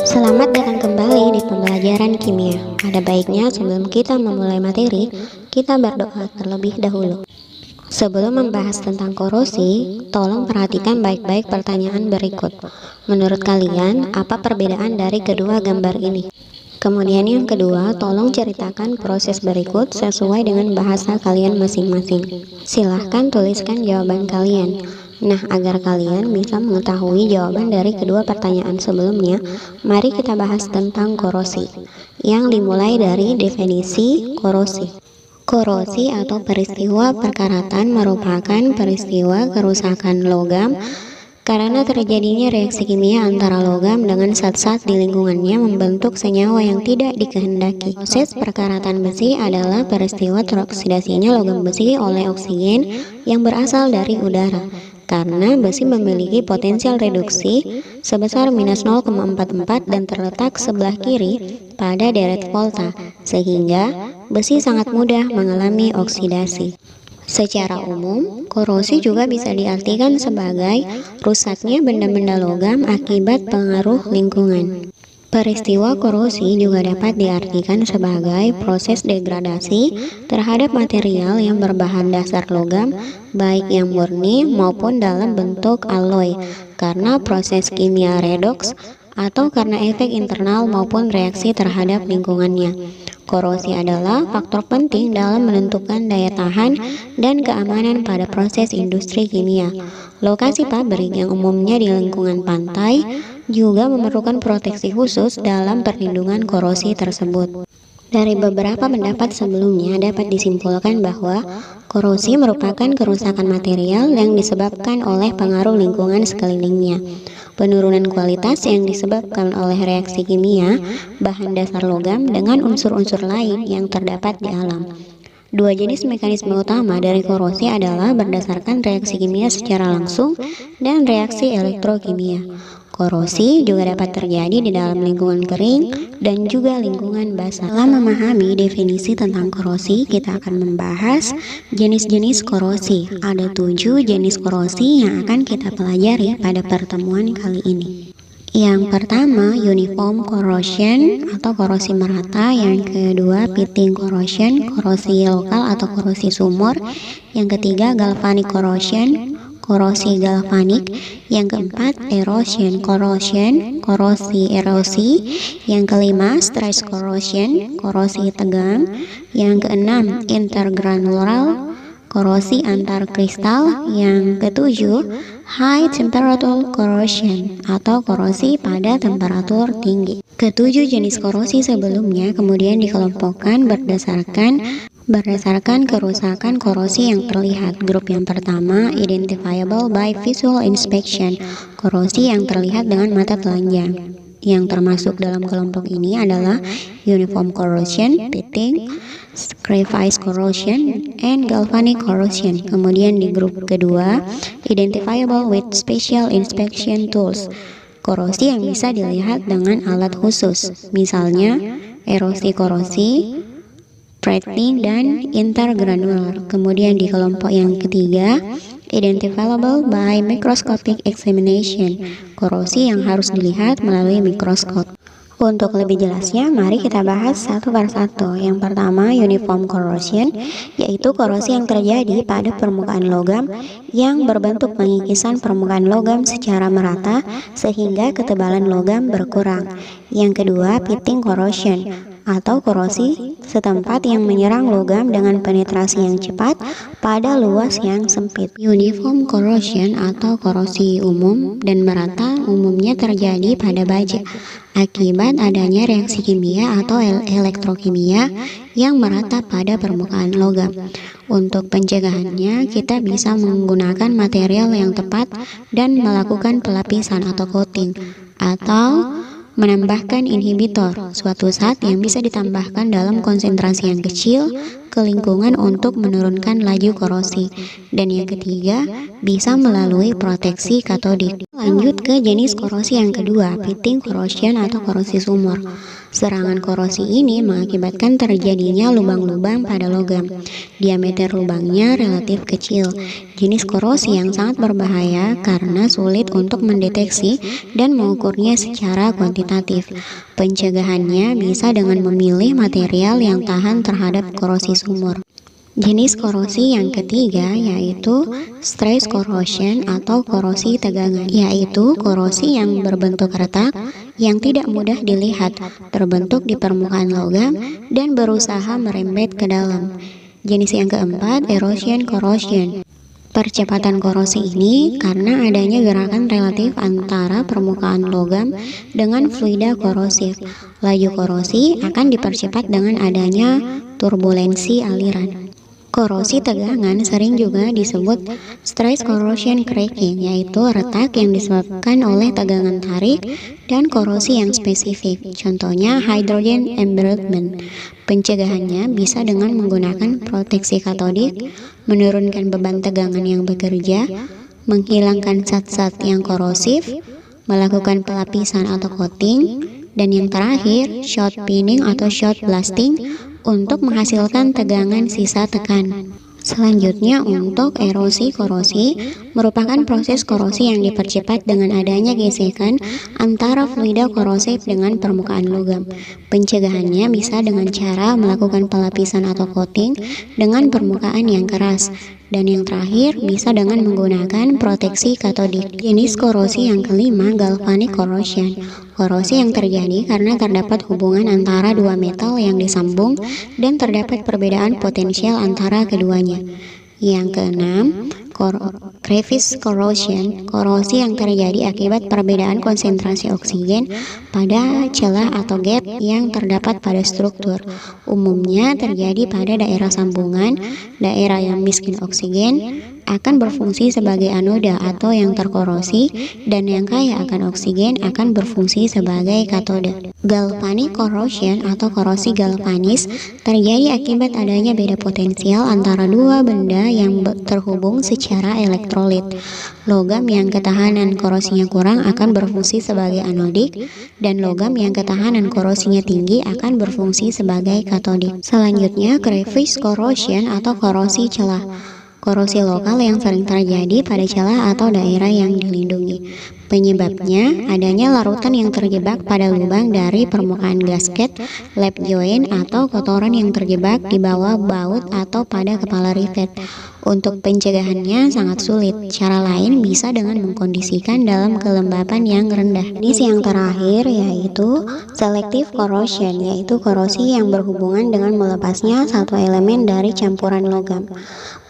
Selamat datang kembali di pembelajaran kimia. Ada baiknya sebelum kita memulai materi, kita berdoa terlebih dahulu. Sebelum membahas tentang korosi, tolong perhatikan baik-baik pertanyaan berikut. Menurut kalian, apa perbedaan dari kedua gambar ini? Kemudian yang kedua, tolong ceritakan proses berikut sesuai dengan bahasa kalian masing-masing. Silahkan tuliskan jawaban kalian. Nah, agar kalian bisa mengetahui jawaban dari kedua pertanyaan sebelumnya, mari kita bahas tentang korosi, yang dimulai dari definisi korosi. Korosi atau peristiwa perkaratan merupakan peristiwa kerusakan logam karena terjadinya reaksi kimia antara logam dengan zat-zat di lingkungannya membentuk senyawa yang tidak dikehendaki. Proses perkaratan besi adalah peristiwa teroksidasinya logam besi oleh oksigen yang berasal dari udara. Karena besi memiliki potensial reduksi sebesar minus 0,44 dan terletak sebelah kiri pada deret volta, sehingga besi sangat mudah mengalami oksidasi. Secara umum, korosi juga bisa diartikan sebagai rusaknya benda-benda logam akibat pengaruh lingkungan. Peristiwa korosi juga dapat diartikan sebagai proses degradasi terhadap material yang berbahan dasar logam, baik yang murni maupun dalam bentuk alloy, karena proses kimia redoks atau karena efek internal maupun reaksi terhadap lingkungannya. Korosi adalah faktor penting dalam menentukan daya tahan dan keamanan pada proses industri kimia. Lokasi pabrik yang umumnya di lingkungan pantai juga memerlukan proteksi khusus dalam perlindungan korosi tersebut. Dari beberapa pendapat sebelumnya dapat disimpulkan bahwa korosi merupakan kerusakan material yang disebabkan oleh pengaruh lingkungan sekelilingnya. Penurunan kualitas yang disebabkan oleh reaksi kimia bahan dasar logam dengan unsur-unsur lain yang terdapat di alam. Dua jenis mekanisme utama dari korosi adalah berdasarkan reaksi kimia secara langsung dan reaksi elektrokimia. Korosi juga dapat terjadi di dalam lingkungan kering dan juga lingkungan basah. Setelah memahami definisi tentang korosi, kita akan membahas jenis-jenis korosi. Ada 7 jenis korosi yang akan kita pelajari pada pertemuan kali ini. Yang pertama, uniform corrosion atau korosi merata. Yang kedua, pitting corrosion, korosi lokal atau korosi sumur. Yang ketiga, galvanic corrosion, korosi galvanik. Yang keempat, erosion corrosion, korosi erosi. Yang kelima, stress corrosion, korosi tegang. Yang keenam, intergranular, korosi antar kristal. Yang ketujuh, high temperature corrosion atau korosi pada temperatur tinggi. Ketujuh jenis korosi sebelumnya kemudian dikelompokkan berdasarkan kerusakan korosi yang terlihat. Grup yang pertama, identifiable by visual inspection, korosi yang terlihat dengan mata telanjang. Yang termasuk dalam kelompok ini adalah uniform corrosion, pitting, crevice corrosion, and galvanic corrosion. Kemudian di grup kedua, identifiable with special inspection tools, korosi yang bisa dilihat dengan alat khusus, misalnya erosi korosi, threading, dan intergranular. Kemudian di kelompok yang ketiga, identifiable by microscopic examination, korosi yang harus dilihat melalui mikroskop. Untuk lebih jelasnya, mari kita bahas satu persatu. Yang pertama, uniform corrosion, yaitu korosi yang terjadi pada permukaan logam yang berbentuk pengikisan permukaan logam secara merata sehingga ketebalan logam berkurang. Yang kedua, pitting corrosion atau korosi setempat yang menyerang logam dengan penetrasi yang cepat pada luas yang sempit. Uniform corrosion atau korosi umum dan merata umumnya terjadi pada baja akibat adanya reaksi kimia atau elektrokimia yang merata pada permukaan logam. Untuk pencegahannya, kita bisa menggunakan material yang tepat dan melakukan pelapisan atau coating atau menambahkan inhibitor, suatu zat yang bisa ditambahkan dalam konsentrasi yang kecil ke lingkungan untuk menurunkan laju korosi. Dan yang ketiga, bisa melalui proteksi katodik. Lanjut ke jenis korosi yang kedua, pitting corrosion atau korosi sumur. Serangan korosi ini mengakibatkan terjadinya lubang-lubang pada logam. Diameter lubangnya relatif kecil. Jenis korosi yang sangat berbahaya karena sulit untuk mendeteksi dan mengukurnya secara kuantitatif. Pencegahannya bisa dengan memilih material yang tahan terhadap korosi sumur. Jenis korosi yang ketiga yaitu stress corrosion atau korosi tegangan, yaitu korosi yang berbentuk retak yang tidak mudah dilihat, terbentuk di permukaan logam dan berusaha merembet ke dalam. Jenis yang keempat, erosion corrosion. Percepatan korosi ini karena adanya gerakan relatif antara permukaan logam dengan fluida korosif. Laju korosi akan dipercepat dengan adanya turbulensi aliran. Korosi tegangan sering juga disebut stress corrosion cracking, yaitu retak yang disebabkan oleh tegangan tarik dan korosi yang spesifik. Contohnya hydrogen embrittlement. Pencegahannya bisa dengan menggunakan proteksi katodik, menurunkan beban tegangan yang bekerja, menghilangkan zat-zat yang korosif, melakukan pelapisan atau coating, dan yang terakhir, shot pinning atau shot blasting untuk menghasilkan tegangan sisa tekan. Selanjutnya, untuk erosi korosi merupakan proses korosi yang dipercepat dengan adanya gesekan antara fluida korosif dengan permukaan logam. Pencegahannya bisa dengan cara melakukan pelapisan atau coating dengan permukaan yang keras. Dan yang terakhir, bisa dengan menggunakan proteksi katodik. Jenis korosi yang kelima, galvanic corrosion. Korosi yang terjadi karena terdapat hubungan antara dua metal yang disambung dan terdapat perbedaan potensial antara keduanya. Yang keenam, crevice corrosion, korosi yang terjadi akibat perbedaan konsentrasi oksigen pada celah atau gap yang terdapat pada struktur. Umumnya terjadi pada daerah sambungan, daerah yang miskin oksigen akan berfungsi sebagai anoda atau yang terkorosi, dan yang kaya akan oksigen akan berfungsi sebagai katoda. Galvanic corrosion atau korosi galvanis terjadi akibat adanya beda potensial antara dua benda yang terhubung secara elektrolit. Logam yang ketahanan korosinya kurang akan berfungsi sebagai anodik, dan logam yang ketahanan korosinya tinggi akan berfungsi sebagai katodik. Selanjutnya, crevice corrosion atau korosi celah. Korosi lokal yang sering terjadi pada celah atau daerah yang dilindungi. Penyebabnya adanya larutan yang terjebak pada lubang dari permukaan gasket, lap joint, atau kotoran yang terjebak di bawah baut atau pada kepala rivet. Untuk pencegahannya sangat sulit. Cara lain bisa dengan mengkondisikan dalam kelembapan yang rendah. Jenis yang terakhir yaitu selective corrosion, yaitu korosi yang berhubungan dengan melepasnya satu elemen dari campuran logam.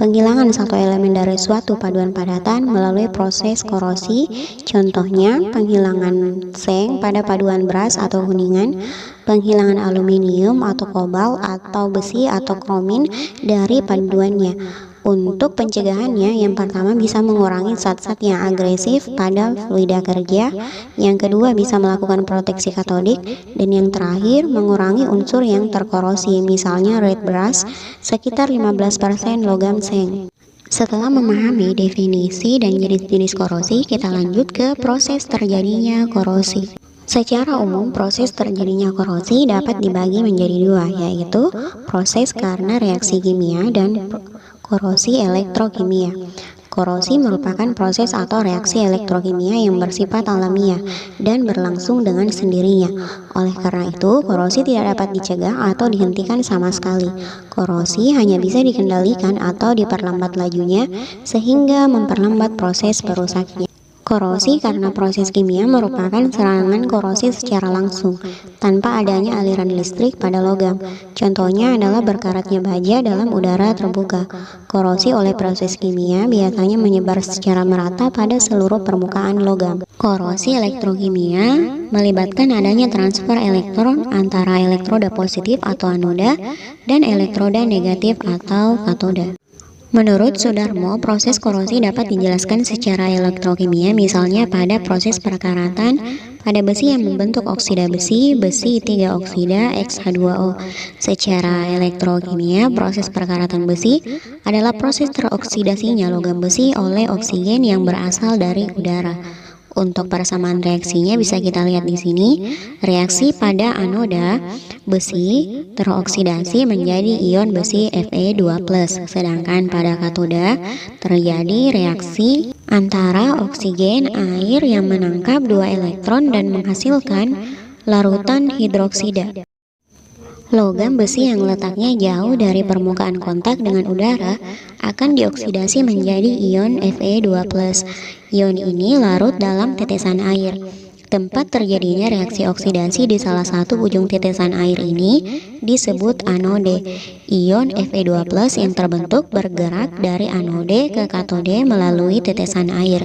Penghilangan satu elemen dari suatu paduan padatan melalui proses korosi, contohnya penghilangan seng pada paduan beras atau kuningan, penghilangan aluminium atau kobalt atau besi atau kromin dari paduannya. Untuk pencegahannya, yang pertama bisa mengurangi zat-zat yang agresif pada fluida kerja, yang kedua bisa melakukan proteksi katodik, dan yang terakhir mengurangi unsur yang terkorosi, misalnya red brass, sekitar 15% logam seng. Setelah memahami definisi dan jenis-jenis korosi, kita lanjut ke proses terjadinya korosi. Secara umum, proses terjadinya korosi dapat dibagi menjadi dua, yaitu proses karena reaksi kimia dan korosi elektrokimia. Korosi merupakan proses atau reaksi elektrokimia yang bersifat alamiah dan berlangsung dengan sendirinya. Oleh karena itu, korosi tidak dapat dicegah atau dihentikan sama sekali. Korosi hanya bisa dikendalikan atau diperlambat lajunya sehingga memperlambat proses perusaknya. Korosi karena proses kimia merupakan serangan korosi secara langsung, tanpa adanya aliran listrik pada logam. Contohnya adalah berkaratnya baja dalam udara terbuka. Korosi oleh proses kimia biasanya menyebar secara merata pada seluruh permukaan logam. Korosi elektrokimia melibatkan adanya transfer elektron antara elektroda positif atau anoda dan elektroda negatif atau katoda. Menurut Sudarmo, proses korosi dapat dijelaskan secara elektrokimia, misalnya pada proses perkaratan pada besi yang membentuk oksida besi, besi 3 oksida XH2O. Secara elektrokimia, proses perkaratan besi adalah proses teroksidasinya logam besi oleh oksigen yang berasal dari udara. Untuk persamaan reaksinya bisa kita lihat di sini. Reaksi pada anoda besi teroksidasi menjadi ion besi Fe2+, sedangkan pada katoda terjadi reaksi antara oksigen air yang menangkap 2 elektron dan menghasilkan larutan hidroksida. Logam besi yang letaknya jauh dari permukaan kontak dengan udara akan dioksidasi menjadi ion Fe2+. Ion ini larut dalam tetesan air. Tempat terjadinya reaksi oksidasi di salah satu ujung tetesan air ini disebut anode. Ion Fe2+ yang terbentuk bergerak dari anode ke katode melalui tetesan air.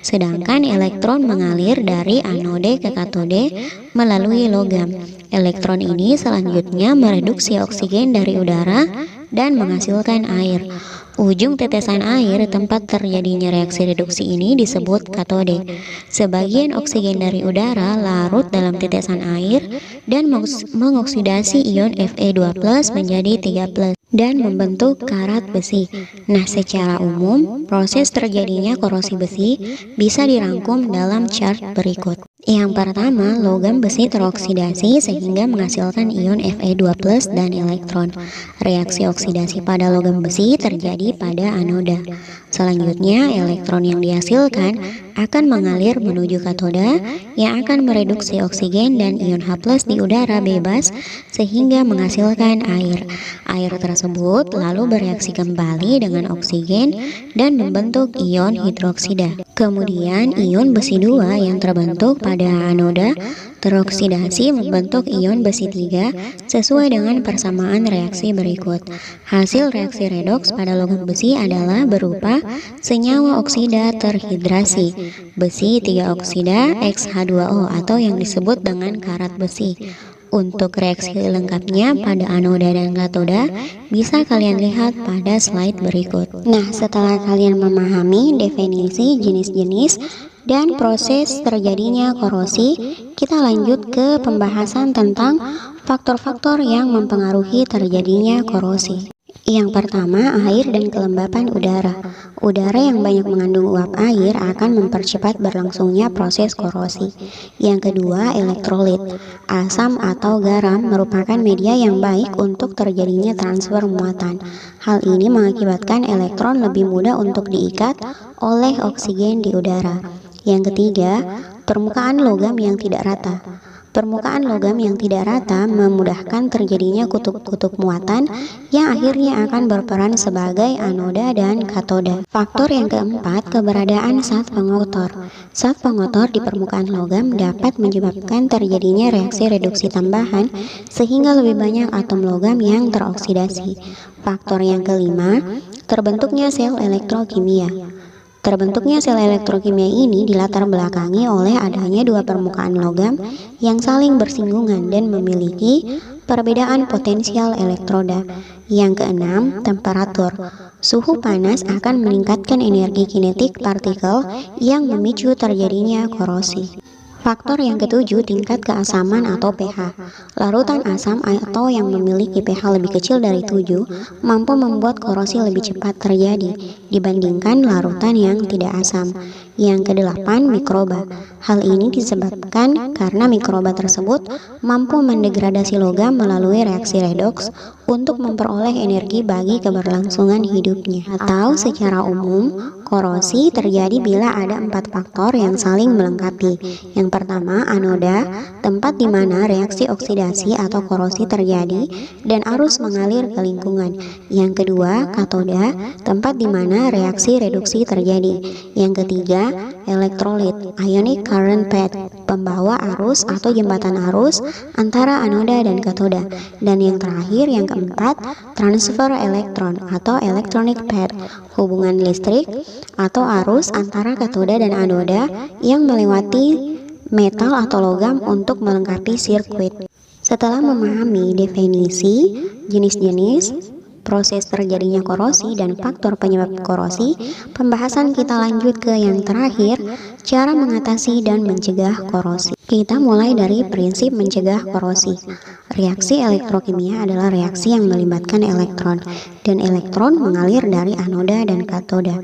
Sedangkan elektron mengalir dari anode ke katode melalui logam. Elektron ini selanjutnya mereduksi oksigen dari udara dan menghasilkan air. Ujung tetesan air tempat terjadinya reaksi reduksi ini disebut katode. Sebagian oksigen dari udara larut dalam tetesan air dan mengoksidasi ion Fe2+ menjadi 3+ dan membentuk karat besi. Nah, secara umum, proses terjadinya korosi besi bisa dirangkum dalam chart berikut. Yang pertama, logam besi teroksidasi sehingga menghasilkan ion Fe2+ dan elektron. Reaksi oksidasi pada logam besi terjadi pada anoda. Selanjutnya, elektron yang dihasilkan akan mengalir menuju katoda yang akan mereduksi oksigen dan ion H+ di udara bebas sehingga menghasilkan air. Air tersebut lalu bereaksi kembali dengan oksigen dan membentuk ion hidroksida. Kemudian, ion besi 2 yang terbentuk pada anoda teroksidasi membentuk ion besi 3 sesuai dengan persamaan reaksi berikut. Hasil reaksi redoks pada logam besi adalah berupa senyawa oksida terhidrasi, besi 3 oksida XH2O atau yang disebut dengan karat besi. Untuk reaksi lengkapnya pada anoda dan katoda bisa kalian lihat pada slide berikut. Nah, setelah kalian memahami definisi jenis-jenis dan proses terjadinya korosi, kita lanjut ke pembahasan tentang faktor-faktor yang mempengaruhi terjadinya korosi. Yang pertama, air dan kelembapan udara. Udara yang banyak mengandung uap air akan mempercepat berlangsungnya proses korosi. Yang kedua, elektrolit. Asam atau garam merupakan media yang baik untuk terjadinya transfer muatan. Hal ini mengakibatkan elektron lebih mudah untuk diikat oleh oksigen di udara. Yang ketiga, permukaan logam yang tidak rata. Permukaan logam yang tidak rata memudahkan terjadinya kutub-kutub muatan yang akhirnya akan berperan sebagai anoda dan katoda. Faktor yang keempat, keberadaan zat pengotor. Zat pengotor di permukaan logam dapat menyebabkan terjadinya reaksi reduksi tambahan sehingga lebih banyak atom logam yang teroksidasi. Faktor yang kelima, terbentuknya sel elektrokimia. Terbentuknya sel elektrokimia ini dilatar belakangi oleh adanya dua permukaan logam yang saling bersinggungan dan memiliki perbedaan potensial elektroda. Yang keenam, temperatur. Suhu panas akan meningkatkan energi kinetik partikel yang memicu terjadinya korosi. Faktor yang ketujuh, tingkat keasaman atau pH. Larutan asam atau yang memiliki pH lebih kecil dari 7 mampu membuat korosi lebih cepat terjadi dibandingkan larutan yang tidak asam. Yang kedelapan, mikroba. Hal ini disebabkan karena mikroba tersebut mampu mendegradasi logam melalui reaksi redoks untuk memperoleh energi bagi keberlangsungan hidupnya. Atau secara umum, korosi terjadi bila ada 4 faktor yang saling melengkapi. Yang pertama, anoda, tempat di mana reaksi oksidasi atau korosi terjadi dan arus mengalir ke lingkungan. Yang kedua, katoda, tempat di mana reaksi reduksi terjadi. Yang ketiga, elektrolit, ionic current path, pembawa arus atau jembatan arus antara anoda dan katoda. Dan yang terakhir, yang keempat, transfer elektron atau electronic path, hubungan listrik atau arus antara katoda dan anoda yang melewati metal atau logam untuk melengkapi sirkuit. Setelah memahami definisi, jenis-jenis, proses terjadinya korosi dan faktor penyebab korosi, pembahasan kita lanjut ke yang terakhir, cara mengatasi dan mencegah korosi. Kita mulai dari prinsip mencegah korosi. Reaksi elektrokimia adalah reaksi yang melibatkan elektron, dan elektron mengalir dari anoda dan katoda.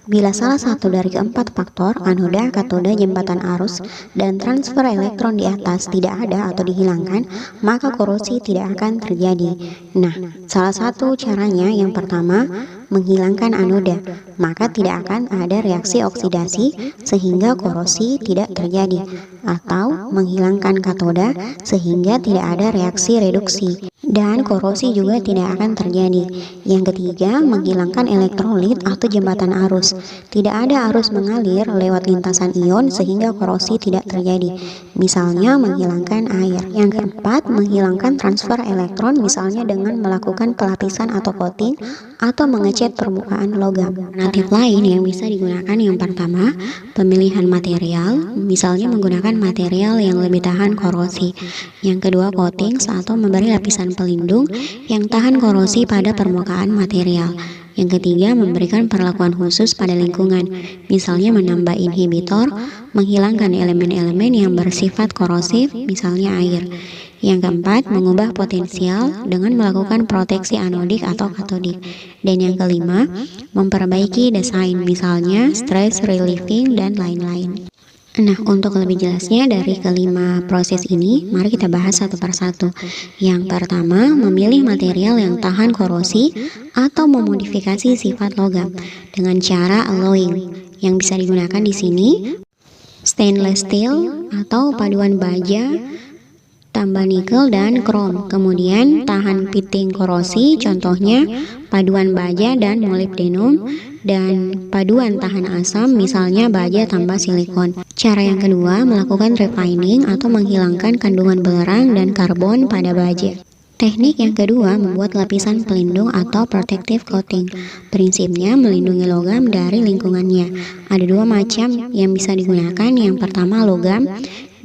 Bila salah satu dari keempat faktor, anoda, katoda, jembatan arus, dan transfer elektron di atas tidak ada atau dihilangkan, maka korosi tidak akan terjadi. Nah, salah satu caranya yang pertama, menghilangkan anoda, maka tidak akan ada reaksi oksidasi sehingga korosi tidak terjadi, atau menghilangkan katoda sehingga tidak ada reaksi reduksi, dan korosi juga tidak akan terjadi. Yang ketiga, menghilangkan elektrolit atau jembatan arus. Tidak ada arus mengalir lewat lintasan ion sehingga korosi tidak terjadi. Misalnya menghilangkan air. Yang keempat, menghilangkan transfer elektron misalnya dengan melakukan pelapisan atau coating atau mengecat permukaan logam. Alternatif lain yang bisa digunakan yang pertama, pemilihan material, misalnya menggunakan material yang lebih tahan korosi. Yang kedua, coating atau memberi lapisan pelindung yang tahan korosi pada permukaan material. Yang ketiga, memberikan perlakuan khusus pada lingkungan, misalnya menambah inhibitor, menghilangkan elemen-elemen yang bersifat korosif, misalnya air. Yang keempat, mengubah potensial dengan melakukan proteksi anodik atau katodik. Dan yang kelima, memperbaiki desain, misalnya stress relieving dan lain-lain. Nah, untuk lebih jelasnya dari kelima proses ini, mari kita bahas satu persatu. Yang pertama, memilih material yang tahan korosi atau memodifikasi sifat logam dengan cara alloying. Yang bisa digunakan di sini, stainless steel atau paduan baja tambah nikel dan krom. Kemudian tahan pitting korosi, contohnya paduan baja dan molybdenum, dan paduan tahan asam, misalnya baja tambah silikon. Cara yang kedua, melakukan refining atau menghilangkan kandungan belerang dan karbon pada baja. Teknik yang kedua, membuat lapisan pelindung atau protective coating. Prinsipnya melindungi logam dari lingkungannya. Ada dua macam yang bisa digunakan. Yang pertama, logam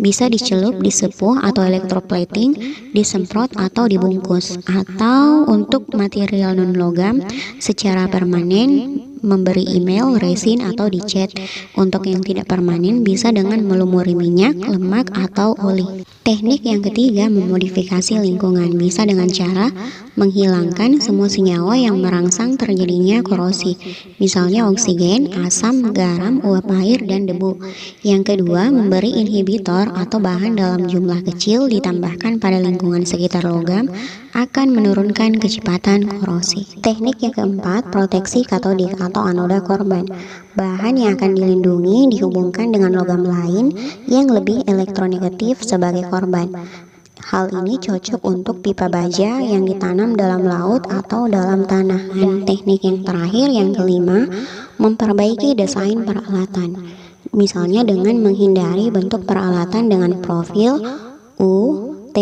bisa dicelup, disepuh atau electroplating, disemprot atau dibungkus. Atau untuk material non-logam secara permanen, memberi email, resin, atau dicat. Untuk yang tidak permanen bisa dengan melumuri minyak, lemak, atau oli. Teknik yang ketiga, memodifikasi lingkungan. Bisa dengan cara menghilangkan semua senyawa yang merangsang terjadinya korosi, misalnya oksigen, asam, garam, uap air, dan debu. Yang kedua, memberi inhibitor atau bahan dalam jumlah kecil ditambahkan pada lingkungan sekitar logam akan menurunkan kecepatan korosi. Teknik yang keempat, proteksi katodik atau anoda korban. Bahan yang akan dilindungi dihubungkan dengan logam lain yang lebih elektronegatif sebagai korban. Hal ini cocok untuk pipa baja yang ditanam dalam laut atau dalam tanah. Dan teknik yang terakhir, yang kelima, memperbaiki desain peralatan. Misalnya dengan menghindari bentuk peralatan dengan profil U, T,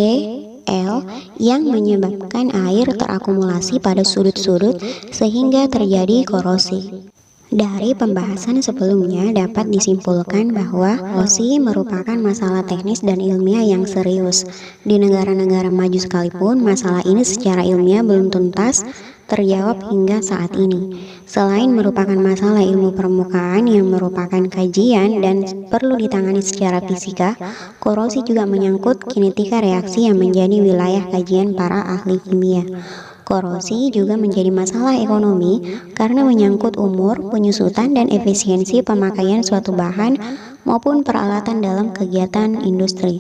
L yang menyebabkan air terakumulasi pada sudut-sudut sehingga terjadi korosi. Dari pembahasan sebelumnya dapat disimpulkan bahwa korosi merupakan masalah teknis dan ilmiah yang serius. Di negara-negara maju sekalipun, masalah ini secara ilmiah belum tuntas terjawab hingga saat ini. Selain merupakan masalah ilmu permukaan yang merupakan kajian dan perlu ditangani secara fisika, korosi juga menyangkut kinetika reaksi yang menjadi wilayah kajian para ahli kimia. Korosi juga menjadi masalah ekonomi karena menyangkut umur, penyusutan, dan efisiensi pemakaian suatu bahan maupun peralatan dalam kegiatan industri.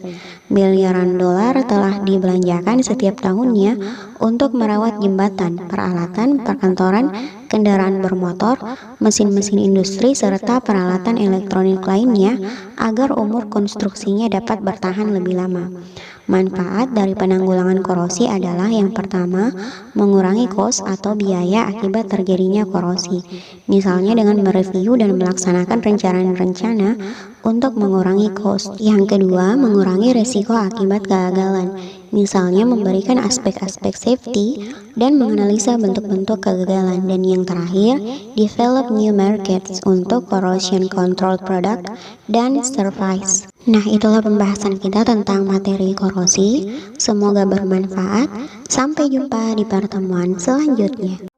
Miliaran dolar telah dibelanjakan setiap tahunnya untuk merawat jembatan, peralatan, perkantoran, kendaraan bermotor, mesin-mesin industri, serta peralatan elektronik lainnya agar umur konstruksinya dapat bertahan lebih lama. Manfaat dari penanggulangan korosi adalah yang pertama, mengurangi kos atau biaya akibat terjadinya korosi. Misalnya dengan mereview dan melaksanakan rencana-rencana untuk mengurangi kos. Yang kedua, mengurangi resiko akibat kegagalan. Misalnya memberikan aspek-aspek safety dan menganalisa bentuk-bentuk kegagalan. Dan yang terakhir, develop new markets untuk corrosion control product dan service. Nah, itulah pembahasan kita tentang materi korosi. Semoga bermanfaat. Sampai jumpa di pertemuan selanjutnya.